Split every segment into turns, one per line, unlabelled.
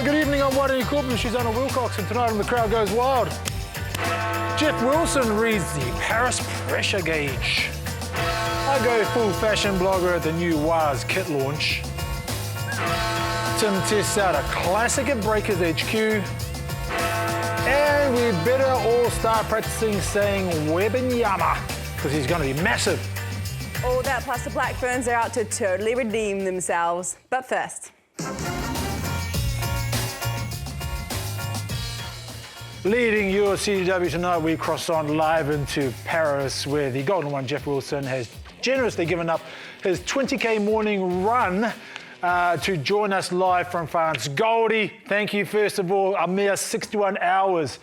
Well, good evening, I'm Wairangi Koopu, she's Anna Willcox, and tonight on The Crowd Goes Wild, Jeff Wilson reads the Paris pressure gauge. I go full fashion blogger at the new Waz kit launch. Tim tests out a classic at Breakers HQ. And we better all start practicing saying Webinyama, because he's going to be massive.
All that plus the Blackburns are out to totally redeem themselves. But first.
Leading your CGW tonight, we cross on live into Paris, where the Golden One, Jeff Wilson, has generously given up his 20k morning run to join us live from France. Goldie, thank you first of all. A mere 61 hours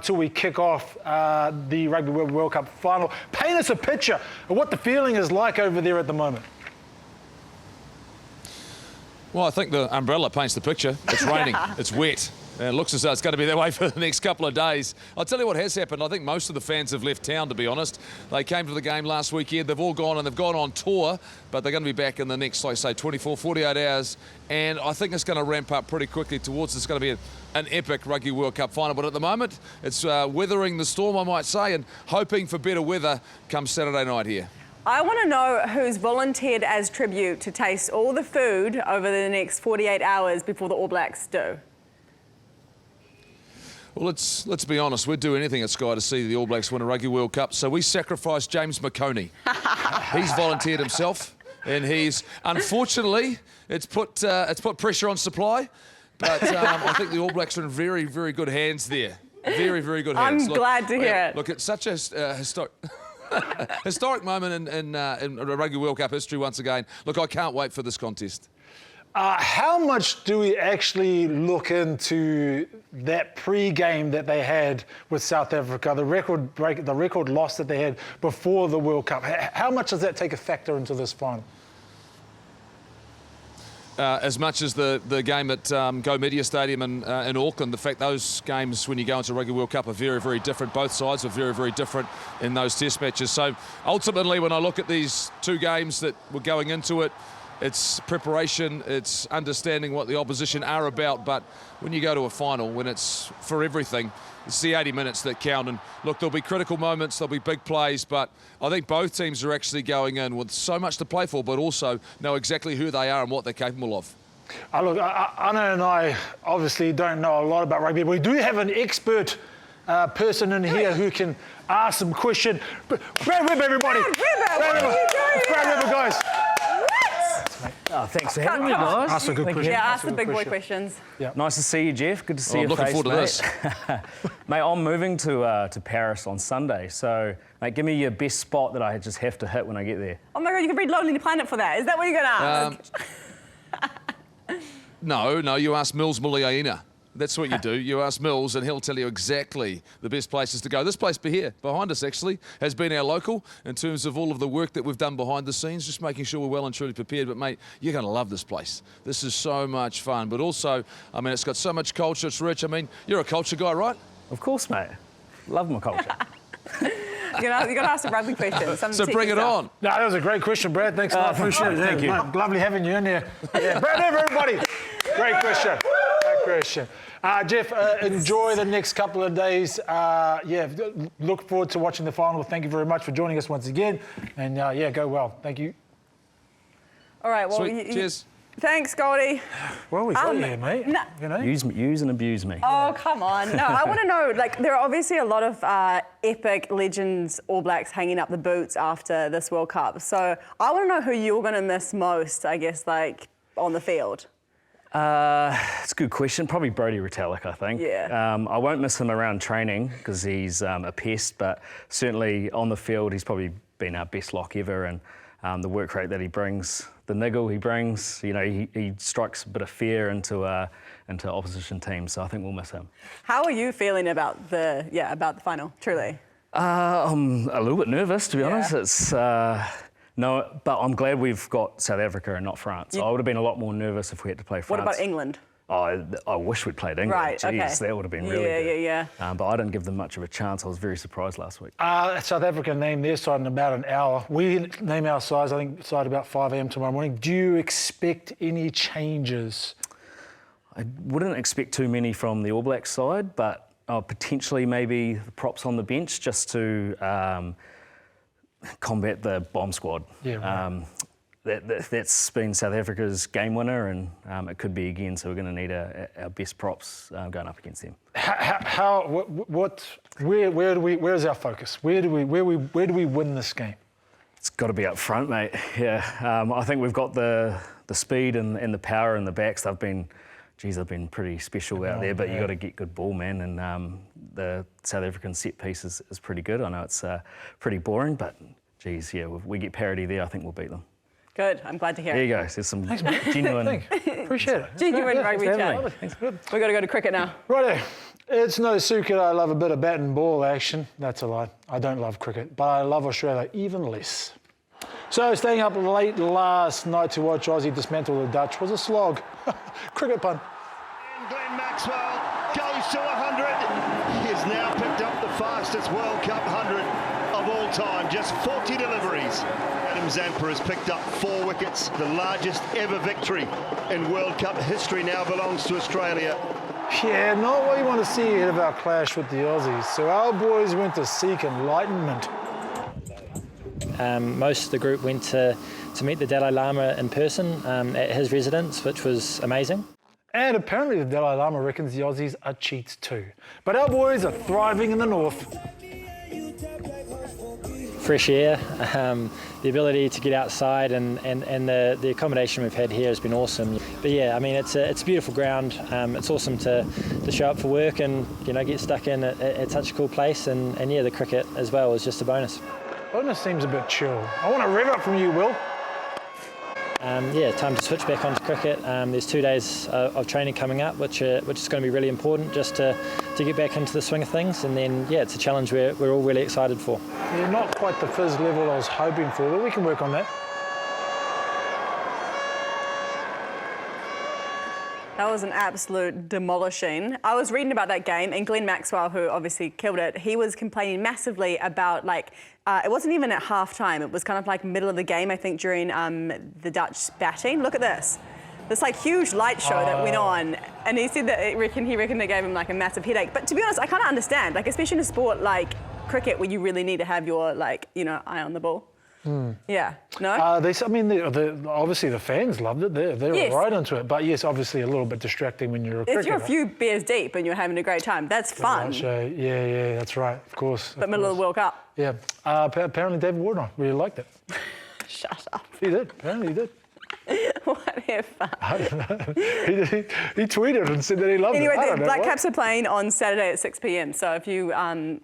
till we kick off the Rugby World Cup final. Paint us a picture of what the feeling is like over there at the moment.
Well, I think the umbrella paints the picture. It's raining, it's wet. It looks as though it's going to be that way for the next couple of days. I'll tell you what has happened. I think most of the fans have left town, to be honest. They came to the game last weekend. They've all gone and they've gone on tour, but they're going to be back in the next, like say, 24, 48 hours. And I think it's going to ramp up pretty quickly towards it's going to be an epic Rugby World Cup final. But at the moment, it's weathering the storm, I might say, and hoping for better weather come Saturday night here.
I want to know who's volunteered as tribute to taste all the food over the next 48 hours before the All Blacks do.
Well, let's be honest. We'd do anything at Sky to see the All Blacks win a Rugby World Cup. So we sacrificed James McOnie. He's volunteered himself, and he's unfortunately it's put pressure on supply. But I think the All Blacks are in very, very good hands there. Very, very good hands.
I'm glad to hear it.
Look, it's such a historic moment in Rugby World Cup history once again. Look, I can't wait for this contest.
How much do we actually look into that pre-game that they had with South Africa, the record loss that they had before the World Cup? How much does that take a factor into this final?
As much as the game at Go Media Stadium in Auckland, the fact those games when you go into Rugby World Cup are very, very different. Both sides are very, very different in those test matches. So ultimately, when I look at these two games that were going into it, it's preparation, it's understanding what the opposition are about, but when you go to a final, when it's for everything, it's the 80 minutes that count. And look, there'll be critical moments, there'll be big plays, but I think both teams are actually going in with so much to play for, but also know exactly who they are and what they're capable of.
Look, Anna and I obviously don't know a lot about rugby, but we do have an expert person in here who can ask some questions. Brad Webber, everybody!
Brad Webber, what are you doing?
Brad Webber, guys.
Oh, thanks for having me, guys.
Ask a good question.
Yeah, ask the big boy questions.
Yeah. Nice to see you, Jeff. Good to see you.
I'm looking forward to this.
Mate, I'm moving to Paris on Sunday, so mate, give me your best spot that I just have to hit when I get there.
Oh my God, you can read Lonely Planet for that. Is that what you're going to ask?
No, you ask Mills Muliaina. That's what you do. You ask Mills and he'll tell you exactly the best places to go. This place here, behind us actually, has been our local in terms of all of the work that we've done behind the scenes, just making sure we're well and truly prepared. But mate, you're going to love this place. This is so much fun. But also, I mean, it's got so much culture, it's rich. I mean, you're a culture guy, right?
Of course, mate. Love my culture.
You're going to ask some rugby questions.
So bring it on.
No, that was a great question, Brad. Thanks a lot. Appreciate it.
Thank you.
Lovely having you in here. Yeah. Brad Webber, everybody. Great question. Great question. Jeff, enjoy the next couple of days. Look forward to watching the final. Thank you very much for joining us once again. And go well. Thank you.
All right, well,
Cheers.
Thanks, Goldie.
Well, we got you here, mate.
No.
You know?
Use and abuse me.
Oh, come on. No, I want to know, like, there are obviously a lot of epic legends All Blacks hanging up the boots after this World Cup. So I want to know who you're going to miss most, I guess, like, on the field.
It's a good question. Probably Brodie Retallick, I think.
Yeah.
I won't miss him around training because he's a pest, but certainly on the field he's probably been our best lock ever, and the work rate that he brings, the niggle he brings, you know, he strikes a bit of fear into opposition teams. So I think we'll miss him.
How are you feeling about the final? Truly.
I'm a little bit nervous, to be honest. It's no, but I'm glad we've got South Africa and not France. I would have been a lot more nervous if we had to play France.
What about England?
Oh, I wish we'd played England.
Right,
Jeez,
okay.
that would have been really good.
Yeah.
But I didn't give them much of a chance. I was very surprised last week.
South Africa named their side in about an hour. We name our sides, I think, side about 5 a.m. tomorrow morning. Do you expect any changes?
I wouldn't expect too many from the All Blacks side, but potentially maybe the props on the bench just to combat the bomb squad.
Yeah, right.
That's been South Africa's game winner, and it could be again. So we're going to need our best props going up against them.
Where's our focus? Where do we win this game?
It's got to be up front, mate. Yeah, I think we've got the speed and the power in the backs. They've been pretty special out there. But you got to get good ball, man. And the South African set piece is pretty good. I know it's pretty boring, but geez, yeah, if we get parity there, I think we'll beat them.
Good. I'm glad to hear.
There you go. There's some genuine.
Appreciate it.
Genuine rugby chat.
Thanks. Good.
We've got to go to cricket now.
Righto. It's no secret I love a bit of bat and ball action. That's a lie. I don't love cricket, but I love Australia even less. So staying up late last night to watch Aussie dismantle the Dutch was a slog. Cricket pun.
And Glenn Maxwell goes to 100. He has now picked up the fastest World Cup 100 of all time. Just 40 deliveries. Adam Zampa has picked up 4 wickets. The largest ever victory in World Cup history now belongs to Australia.
Yeah, not what you want to see ahead of our clash with the Aussies. So our boys went to seek enlightenment.
Most of the group went to meet the Dalai Lama in person at his residence, which was amazing.
And apparently the Dalai Lama reckons the Aussies are cheats too. But our boys are thriving in the north.
Fresh air, the ability to get outside and the accommodation we've had here has been awesome. But yeah, I mean, it's a beautiful ground. It's awesome to show up for work and, you know, get stuck in at such a cool place. And yeah, the cricket as well is just a bonus.
Bonus seems a bit chill. I want to rev up from you, Will.
Yeah, time to switch back onto cricket. There's 2 days of training coming up, which is going to be really important just to get back into the swing of things. And then, yeah, it's a challenge we're all really excited for.
Yeah, not quite the fizz level I was hoping for, but we can work on that.
That was an absolute demolishing. I was reading about that game, and Glenn Maxwell, who obviously killed it, he was complaining massively about, like, it wasn't even at half-time. It was kind of like middle of the game, I think, during the Dutch batting. Look at this. This, like, huge light show that went on, and he said that he reckoned it gave him, like, a massive headache. But to be honest, I kind of understand, like, especially in a sport like cricket where you really need to have your, like, you know, eye on the ball. Yeah, no?
Obviously the fans loved it. They're
Yes.
right into it. But yes, obviously a little bit distracting when you're a cricketer.
If you're a few beers deep and you're having a great time, that's fun.
Yeah, that's right. Of course.
But middle of the World Cup.
Yeah. Apparently David Warner really liked it.
Shut up.
He did. Apparently he did.
Whatever.
I don't know. He tweeted and said that he loved
Anyway,
it.
the Black Caps are playing on Saturday at 6 p.m. So if you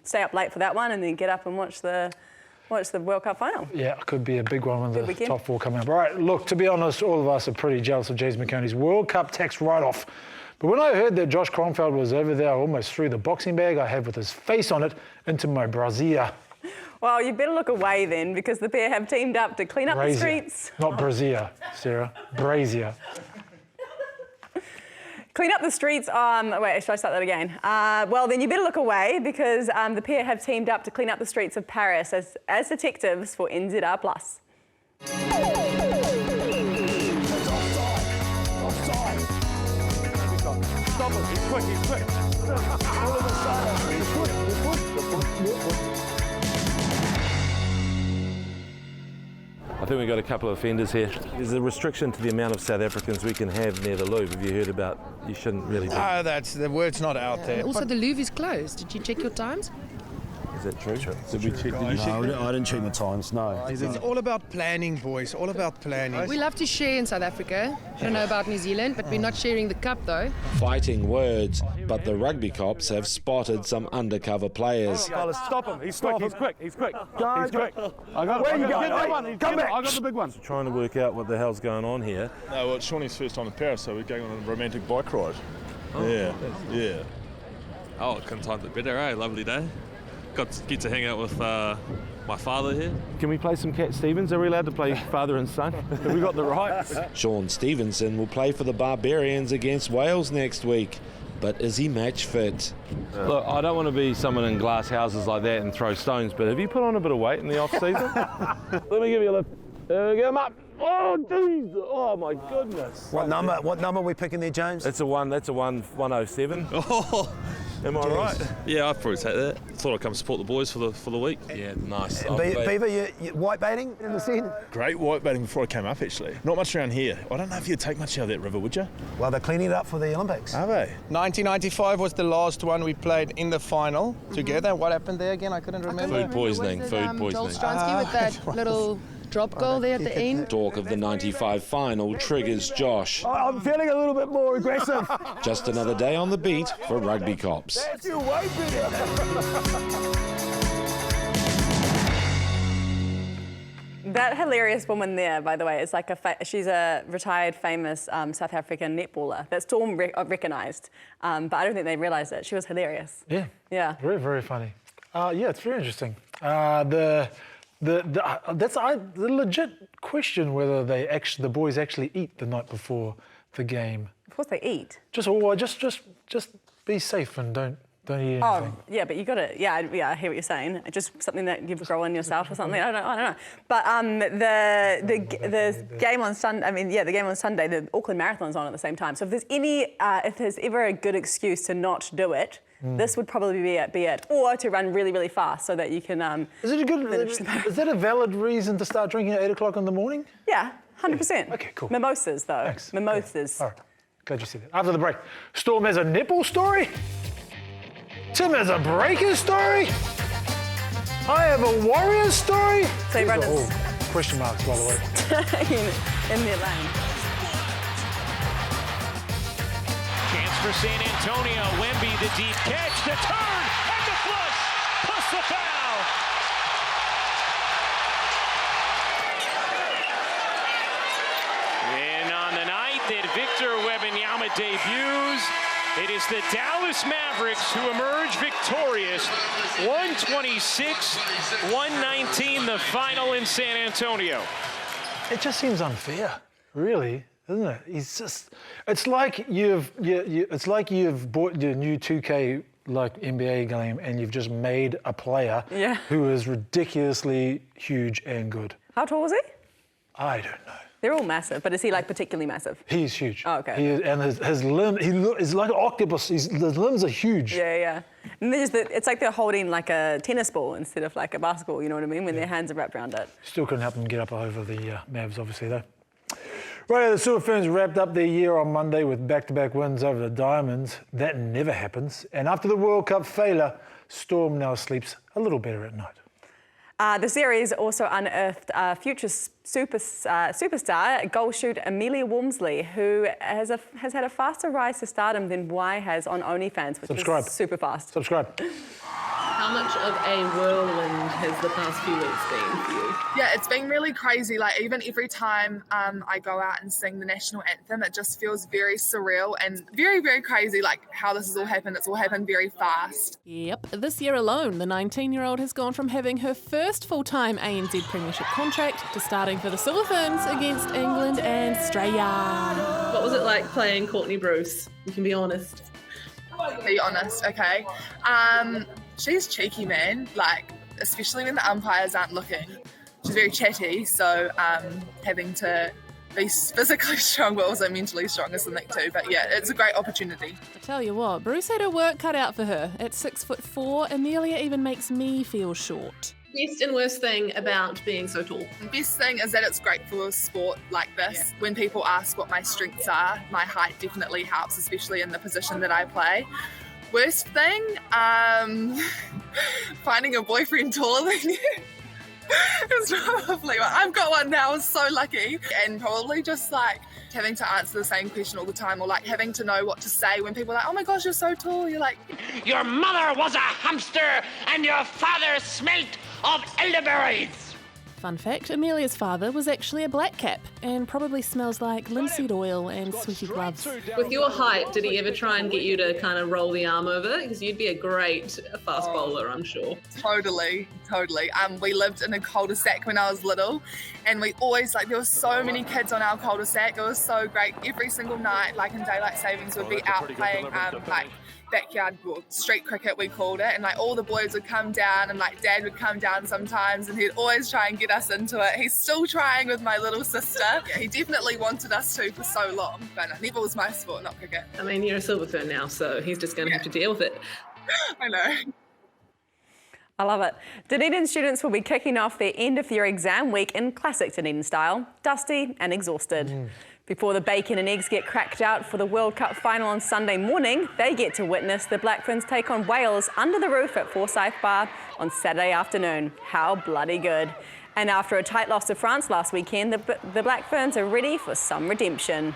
stay up late for that one and then get up and watch the World Cup final.
Yeah, it could be a big one with the
weekend.
top 4 coming up. All right, look, to be honest, all of us are pretty jealous of James McOnie's World Cup tax write-off. But when I heard that Josh Kronfeld was over there, I almost threw the boxing bag I had with his face on it into my brassiere.
Well, you better look away then, because the pair have teamed up to clean up the streets.
Not brassiere, Sarah. Brazier.
Clean up the streets on... Wait, should I start that again? Well, then you better look away, because the pair have teamed up to clean up the streets of Paris as detectives for NZR+.
Stop him, he's quick.
I think we've got a couple of offenders here. There's a restriction to the amount of South Africans we can have near the Louvre. Have you heard about you shouldn't really do
Oh, that's the word's not out there.
Also, the Louvre is closed. Did you check your times?
Is that true? Did we check? Did you check?
No, I didn't check my times, no.
It's all about planning, boys. All about planning.
We love to share in South Africa. I don't know about New Zealand, but we're not sharing the cup though.
Fighting words, but the rugby cops have spotted some undercover players.
Fellas, stop him. He's quick. He's quick. He's quick. He's quick. I got
Where you going?
Get one.
Come back.
I got the big one. Trying to work out what the hell's going on here.
No, well, it's Shawnee's first time in Paris, so we're going on a romantic bike ride. Yeah.
Oh, couldn't time it better, eh? Lovely day. Get to hang out with my father here.
Can we play some Cat Stevens? Are we allowed to play father and son? Have we got the rights?
Sean Stevenson will play for the Barbarians against Wales next week. But is he match fit?
Look, I don't want to be someone in glass houses like that and throw stones, but have you put on a bit of weight in the off-season? Let me give you a lift. Get him up. Oh, geez. Oh, my goodness.
What number are we picking there, James?
That's a 107.
Oh,
Am I right?
yeah, I'd probably take that. Thought I'd come support the boys for the week.
Yeah, nice.
Beaver, you white baiting in the scene?
Great white baiting before I came up, actually. Not much around here. I don't know if you'd take much out of that river, would you?
Well, they're cleaning it up for the Olympics.
Are they?
1995 was the last one we played in the final together. What happened there again? I couldn't remember.
Food poisoning.
Joel Stransky with that little drop goal there at the end.
Talk of the 95 final triggers Josh.
I'm feeling a little bit more aggressive.
Just another day on the beat for rugby cops.
That's your way,
That hilarious woman there, by the way, is like she's a retired famous South African netballer that Storm recognised, but I don't think they realised it. She was hilarious.
Yeah.
Yeah.
Very, very funny. Yeah, it's very interesting. The legit question whether the boys actually eat the night before the game.
Of course they eat.
Just be safe and don't eat anything.
Oh, yeah, but you got to, I hear what you're saying. Just something that you've grown yourself or something. I don't know. But the game on Sunday, the game on Sunday, the Auckland Marathon's on at the same time. So if there's ever a good excuse to not do it, this would probably be it. Or to run really, really fast so that you can.
Is that a valid reason to start drinking at 8 o'clock in the morning?
Yeah, 100%.
Okay, cool.
Mimosas, though.
Thanks.
Mimosas.
All right. Glad you said that. After the break, Storm has a nipple story. Tim has a breaker story. I have a warrior story.
So you run this.
Question marks, by the way.
in their lane.
Chance for San Antonio. Wemby, the deep catch, the turn, and the flush. Plus the foul. And on the night that Victor Wembanyama debuts, it is the Dallas Mavericks who emerge victorious. 126-119, the final in San Antonio.
It just seems unfair, really, isn't it? It's like you've bought your new 2K NBA game and you've just made a player who is ridiculously huge and good.
How tall was he?
I don't know.
They're all massive, but is he particularly massive?
He's huge.
Oh, okay.
He is, and his limb, he's like an octopus. His limbs are huge.
Yeah. And it's like they're holding like a tennis ball instead of like a basketball, you know what I mean? When their hands are wrapped around it.
Still couldn't help them get up over the Mavs, obviously, though. Right, the Silver Ferns wrapped up their year on Monday with back-to-back wins over the Diamonds. That never happens. And after the World Cup failure, Storm now sleeps a little better at night.
The series also unearthed future superstar goal shoot Amelia Walmsley, who has had a faster rise to stardom than Y has on OnlyFans, which is super fast.
Subscribe.
How much of a whirlwind has the past few weeks been for you?
Yeah, it's been really crazy. Like, even every time I go out and sing the national anthem, it just feels very surreal and very, very crazy, like how this has all happened. It's all happened very fast.
Yep, this year alone, the 19-year-old has gone from having her first full-time ANZ Premiership contract to starting for the Silver Ferns against England and Australia.
What was it like playing Courtney Bruce? You can be honest.
Be honest, okay. She's cheeky, man. Like, especially when the umpires aren't looking. She's very chatty, so having to be physically strong but also mentally strong is something too. But yeah, it's a great opportunity.
I tell you what, Bruce had her work cut out for her. At 6'4", Amelia even makes me feel short.
Best and worst thing about being so tall?
The best thing is that it's great for a sport like this. Yeah. When people ask what my strengths are, my height definitely helps, especially in the position that I play. Worst thing, finding a boyfriend taller than you. It's probably, I've got one now, I'm so lucky. And probably just like having to answer the same question all the time, or like having to know what to say when people are like, oh my gosh, you're so tall. You're like,
your mother was a hamster and your father smelt of elderberries.
Fun fact, Amelia's father was actually a black cap and probably smells like linseed oil and sweaty gloves.
With your height, did he ever try and get you to kind of roll the arm over? Because you'd be a great fast bowler, I'm sure.
Totally. We lived in a cul-de-sac when I was little, and we always, there were so many kids on our cul-de-sac. It was so great. Every single night, in daylight savings, we'd be out playing, backyard street cricket, we called it, and all the boys would come down, and Dad would come down sometimes, and he'd always try and get get us into it. He's still trying with my little sister. Yeah, he definitely wanted us to for so long, but netball was my sport, not cricket.
I mean, you're a silver fern now, so he's just going to have to deal with it.
I know.
I love it. Dunedin students will be kicking off their end-of-year exam week in classic Dunedin style, dusty and exhausted. Before the bacon and eggs get cracked out for the World Cup final on Sunday morning, they get to witness the Black Ferns take on Wales under the roof at Forsyth Bar on Saturday afternoon. How bloody good. And after a tight loss to France last weekend, the Black Ferns are ready for some redemption.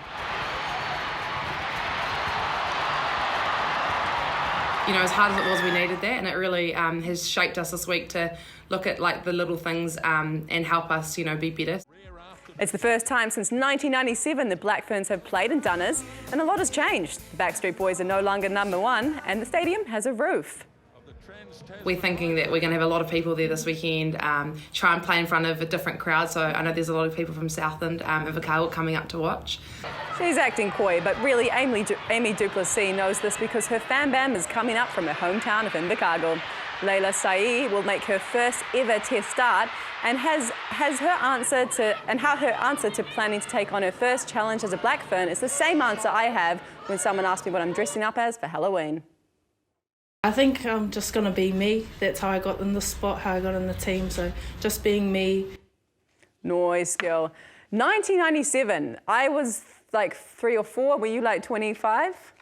You know, as hard as it was, we needed that, and it really has shaped us this week to look at like the little things and help us, you know, be better.
It's the first time since 1997 the Black Ferns have played in Dunners, and a lot has changed. The Backstreet Boys are no longer #1, and the stadium has a roof.
We're thinking that we're going to have a lot of people there this weekend, try and play in front of a different crowd. So I know there's a lot of people from Southland, Invercargill coming up to watch.
She's acting coy, but really Amy Duplessis knows this because her fan band is coming up from her hometown of Invercargill. Layla Saee will make her first ever test start and has her answer to planning to take on her first challenge as a Black Fern is the same answer I have when someone asks me what I'm dressing up as for Halloween.
I think I'm just going to be me. That's how I got in the spot, how I got in the team. So just being me.
Nice girl. 1997, I was like 3 or 4. Were you like 25?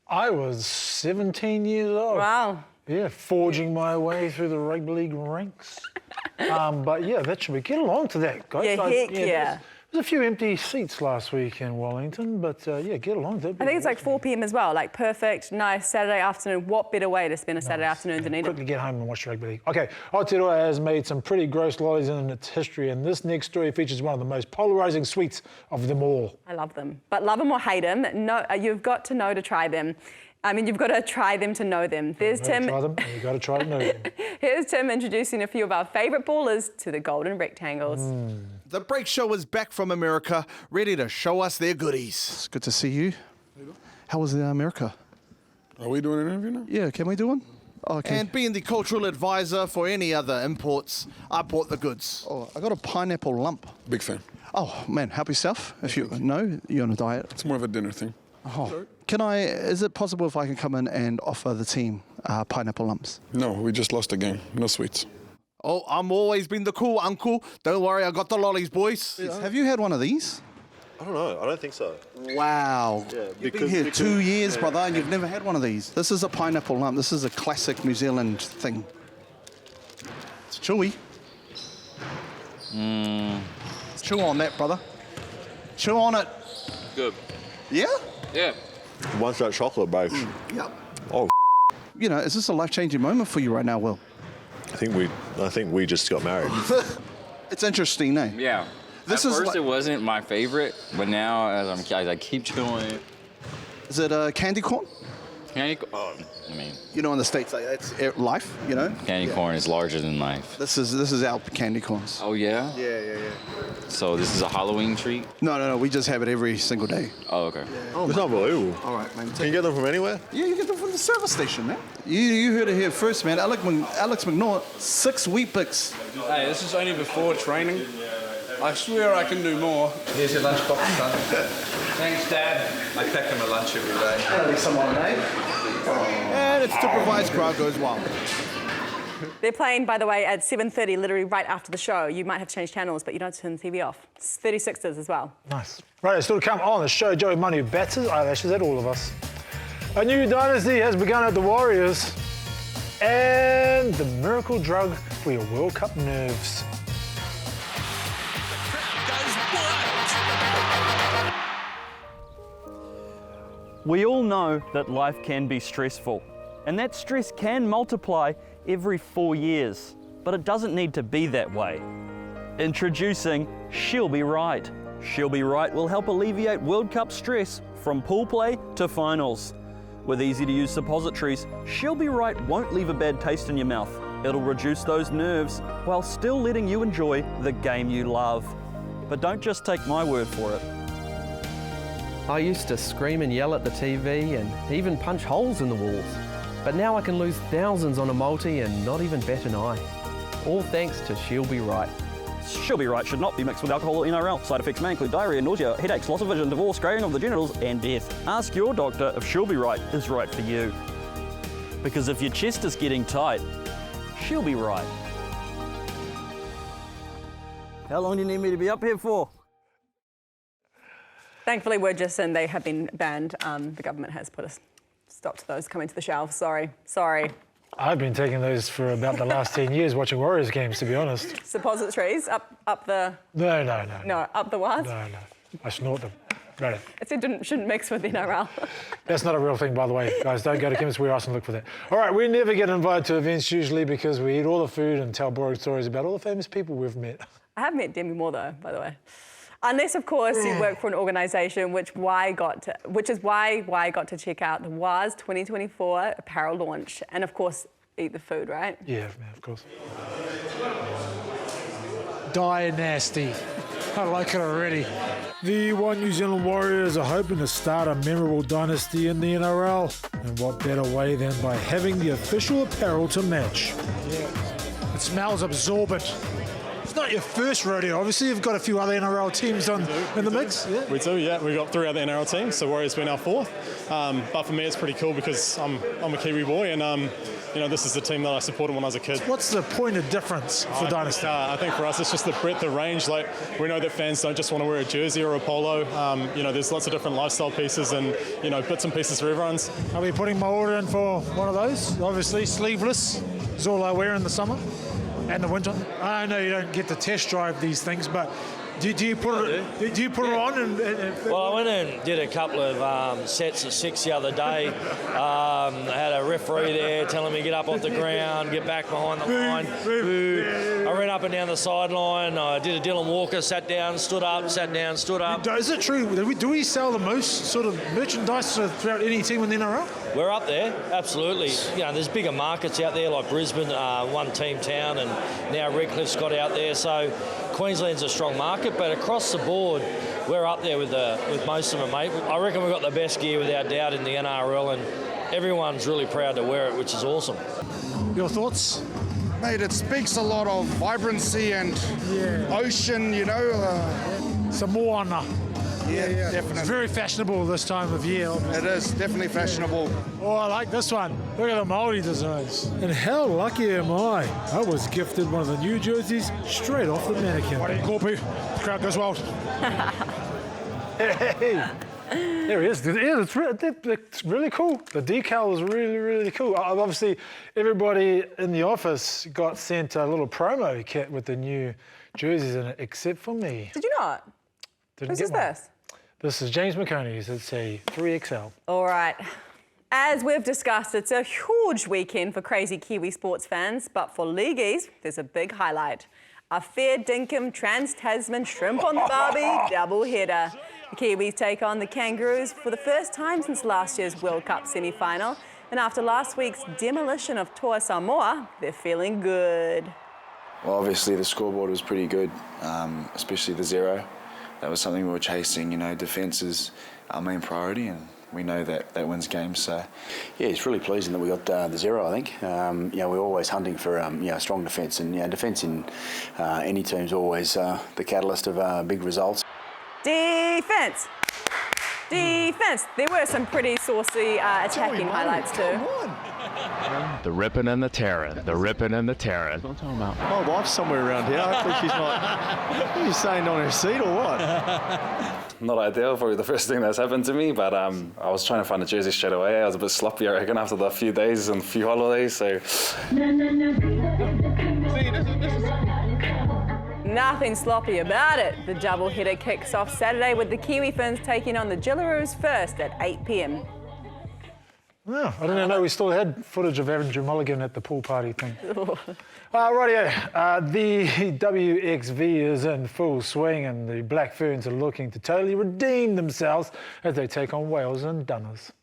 I was 17 years old.
Wow.
Yeah, forging my way through the rugby league ranks. But yeah, that should be. Get along to that, guys.
Yeah, heck yeah.
There's a few empty seats last week in Wellington, but yeah, get along to it.
I think it's like 4 p.m. as well, like perfect, nice Saturday afternoon. What better way to spend a Saturday afternoon than
Quickly get home and watch rugby league. Okay, Aotearoa has made some pretty gross lollies in its history, and this next story features one of the most polarising sweets of them all.
I love them. But love them or hate them, no, you've got to know to try them. I mean, you've got to try them to know them. There's Tim.
You've got to try to know them.
Here's Tim introducing a few of our favourite ballers to the Golden Rectangles.
The Break Show is back from America, ready to show us their goodies. It's good to see you. How was America?
Are we doing an interview now?
Yeah, can we do one? Okay. And being the cultural advisor for any other imports, I bought the goods. Oh, I got a pineapple lump.
Big fan.
Oh, man, help yourself. If you know, you're on a diet.
It's more of a dinner thing.
Oh. Is it possible if I can come in and offer the team pineapple lumps?
No, we just lost a game. No sweets.
Oh, I'm always been the cool uncle. Don't worry, I got the lollies, boys. Yeah. Have you had one of these?
I don't know. I don't think so.
Wow. Yeah, you've been here 2 years, brother, and you've never had one of these. This is a pineapple lump. This is a classic New Zealand thing. It's chewy. Chew on that, brother. Chew on it.
Good.
Yeah?
Yeah. One's that chocolate base.
Yep.
Oh.
You know, is this a life-changing moment for you right now, Will?
I think we just got married.
It's interesting, eh?
Yeah. At first it wasn't my favorite, but now as I keep chewing.
Is it candy corn?
Candy corn. I mean,
you know, in the States, like, it's life. You know.
Candy corn is larger than life.
This is our candy corns.
Oh yeah.
Yeah.
So this is a Halloween treat?
No. We just have it every single day.
Oh, okay.
Yeah.
Oh, it's unbelievable.
All right, man.
Can you get them from anywhere?
Yeah, you get them from the service station, man. You heard it here first, man. Alex McNaught, 6 Weet-Bix.
Hey, this is only before training. I swear I can do more. Here's your lunchbox, son. Thanks, Dad. I pack him a lunch every day.
That'll be someone, eh? And it's supervised crowd goes wild.
They're playing, by the way, at 7:30, literally right after the show. You might have to change channels, but you don't turn the TV off. It's 36ers as well.
Nice. Right, still to come on the show, Joey Manu bats his eyelashes at all of us. A new dynasty has begun at the Warriors. And the miracle drug for your World Cup nerves.
We all know that life can be stressful, and that stress can multiply every 4 years, but it doesn't need to be that way. Introducing She'll Be Right. She'll Be Right will help alleviate World Cup stress from pool play to finals. With easy-to-use suppositories, She'll Be Right won't leave a bad taste in your mouth. It'll reduce those nerves while still letting you enjoy the game you love. But don't just take my word for it.
I used to scream and yell at the TV and even punch holes in the walls. But now I can lose thousands on a multi and not even bat an eye. All thanks to She'll Be Right.
She'll Be Right should not be mixed with alcohol or NRL. Side effects may include diarrhea, nausea, headaches, loss of vision, divorce, graying of the genitals, and death. Ask your doctor if She'll Be Right is right for you. Because if your chest is getting tight, she'll be right. How long do you need me to be up here for?
Thankfully, we're just in. They have been banned. The government has put a stop to those coming to the shelves. Sorry.
I've been taking those for about the last 10 years watching Warriors games, to be honest.
Suppositories up the...
No.
No, up the what?
No. I snort them. No.
It said shouldn't mix with NRL.
That's not a real thing, by the way. Guys, don't go to Chemist Warehouse and look for that. All right, we never get invited to events usually because we eat all the food and tell boring stories about all the famous people we've met.
I have met Demi Moore, though, by the way. Unless, of course, you work for an organisation, which is why I got to check out the WAS 2024 apparel launch. And, of course, eat the food, right?
Yeah, of course. Dynasty. I like it already. The One New Zealand Warriors are hoping to start a memorable dynasty in the NRL. And what better way than by having the official apparel to match? Yeah. It smells absorbent. It's not your first rodeo. Obviously, you've got a few other NRL teams in the mix. Yeah.
We do, yeah. We've got 3 other NRL teams, so Warriors been our 4th. But for me, it's pretty cool because I'm a Kiwi boy and this is the team that I supported when I was a kid.
What's the point of difference for Dynasty?
I think for us, it's just the breadth of range. Like, we know that fans don't just want to wear a jersey or a polo. There's lots of different lifestyle pieces and, bits and pieces for everyone's.
I'll be putting my order in for one of those. Obviously, sleeveless is all I wear in the summer and the winter. I know you don't get to test drive these things, but do you put it on?
Well, I went and did a couple of sets of 6 the other day. I had a referee there telling me get up off the ground, get back behind the line. Boo. I ran up and down the sideline. I did a Dylan Walker, sat down, stood up, sat down, stood up.
Is it true? Do we sell the most sort of merchandise throughout any team in the NRL?
We're up there, absolutely. There's bigger markets out there like Brisbane, one team town, and now Redcliffe's got out there. So Queensland's a strong market, but across the board, we're up there with most of them, mate. I reckon we've got the best gear without doubt in the NRL, and everyone's really proud to wear it, which is awesome.
Your thoughts?
Mate, it speaks a lot of vibrancy and ocean,
Samoana.
Yeah, definitely.
It's very fashionable this time of year.
It is, definitely fashionable.
Oh, I like this one. Look at the Māori designs. And how lucky am I? I was gifted one of the new jerseys straight off the mannequin. Koopu. The crowd goes wild. Hey. There he is. Yeah, it's really cool. The decal is really, really cool. Obviously, everybody in the office got sent a little promo kit with the new jerseys in it, except for me.
Did you not? Whose is this?
This is James McOnie's. It's a 3XL.
All right. As we've discussed, it's a huge weekend for crazy Kiwi sports fans, but for leagueies, there's a big highlight. A fair dinkum trans-Tasman shrimp on the barbie double header. The Kiwis take on the Kangaroos for the first time since last year's World Cup semi-final. And after last week's demolition of Toa Samoa, they're feeling good.
Well, obviously the scoreboard was pretty good, especially the 0. That was something we were chasing. Defence is our main priority, and we know that wins games. So,
yeah, it's really pleasing that we got the 0. I think we're always hunting for strong defence, and defence in any team's always the catalyst of big results.
Defence. There were some pretty saucy attacking highlights too.
The ripping and the tearing. The ripping and the tearing.
What I'm talking about. My wife's somewhere around here. Hopefully she's not. Are you saying on her seat or what?
Not ideal, probably the first thing that's happened to me, but I was trying to find a jersey straight away. I was a bit sloppy, I reckon, after the few days and few holidays, so...
Nothing sloppy about it. The double header kicks off Saturday with the Kiwi Fins taking on the Jillaroos first at 8 p.m.
Oh, I didn't know we still had footage of Andrew Mulligan at the pool party thing. Rightio, the WXV is in full swing and the Black Ferns are looking to totally redeem themselves as they take on Wales and Dunners.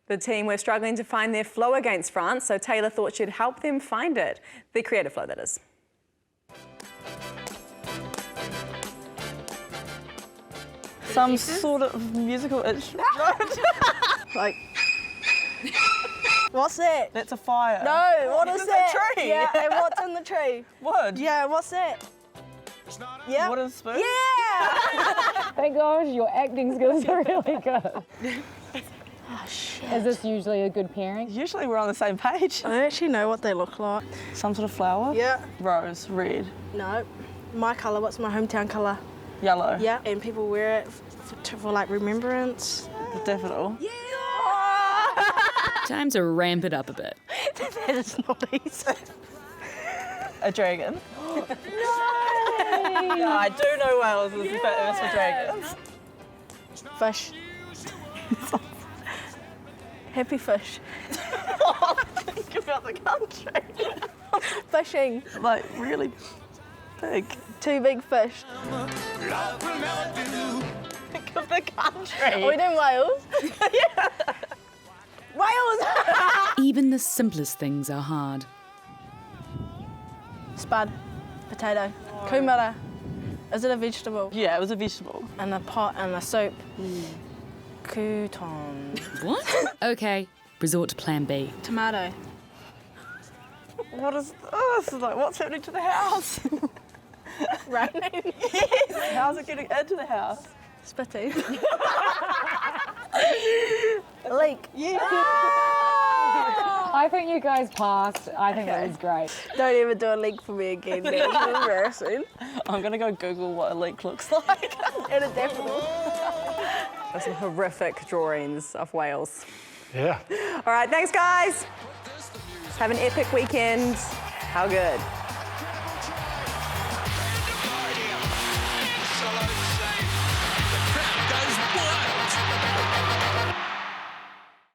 The team were struggling to find their flow against France, so Taylor thought she'd help them find it. The creative flow, that is.
Some sort of musical instrument. Like...
What's that?
That's a fire.
No, what is that?
It's a tree.
Yeah, and what's in the tree?
Wood.
Yeah, what's that?
Yeah. Wooden spoon?
Yeah! Thank gosh, your acting skills are really good.
Oh, shit.
Is this usually a good pairing?
Usually we're on the same page. I don't actually know what they look like. Some sort of flower? Yeah. Rose, red. No. My colour, what's my hometown colour? Yellow. Yeah, and people wear it for like remembrance. The daffodil. Yeah!
Time to ramp it up a bit.
That is not easy. A dragon. No! Yeah, I do know Wales is famous for dragons. Fish. Happy fish. Think about the country. Fishing. Like really big. Two big fish. Think of the country. Are we doing Wales? Yeah. Wales!
Even the simplest things are hard.
Spud. Potato. Kumara. Is it a vegetable? Yeah, it was a vegetable. And a pot and a soup. Crouton.
What? Okay, resort to plan B.
Tomato. What is this? Is like, what's happening to the house? Raining? Yes. How's it getting into the house? Spitting. A leak. Yeah.
I think you guys passed. I think that was great.
Don't ever do a leak for me again. That's embarrassing. I'm gonna go Google what a leak looks like. And a daffodil.
There's some horrific drawings of Wales.
Yeah.
All right, thanks guys. Have an epic weekend. How good.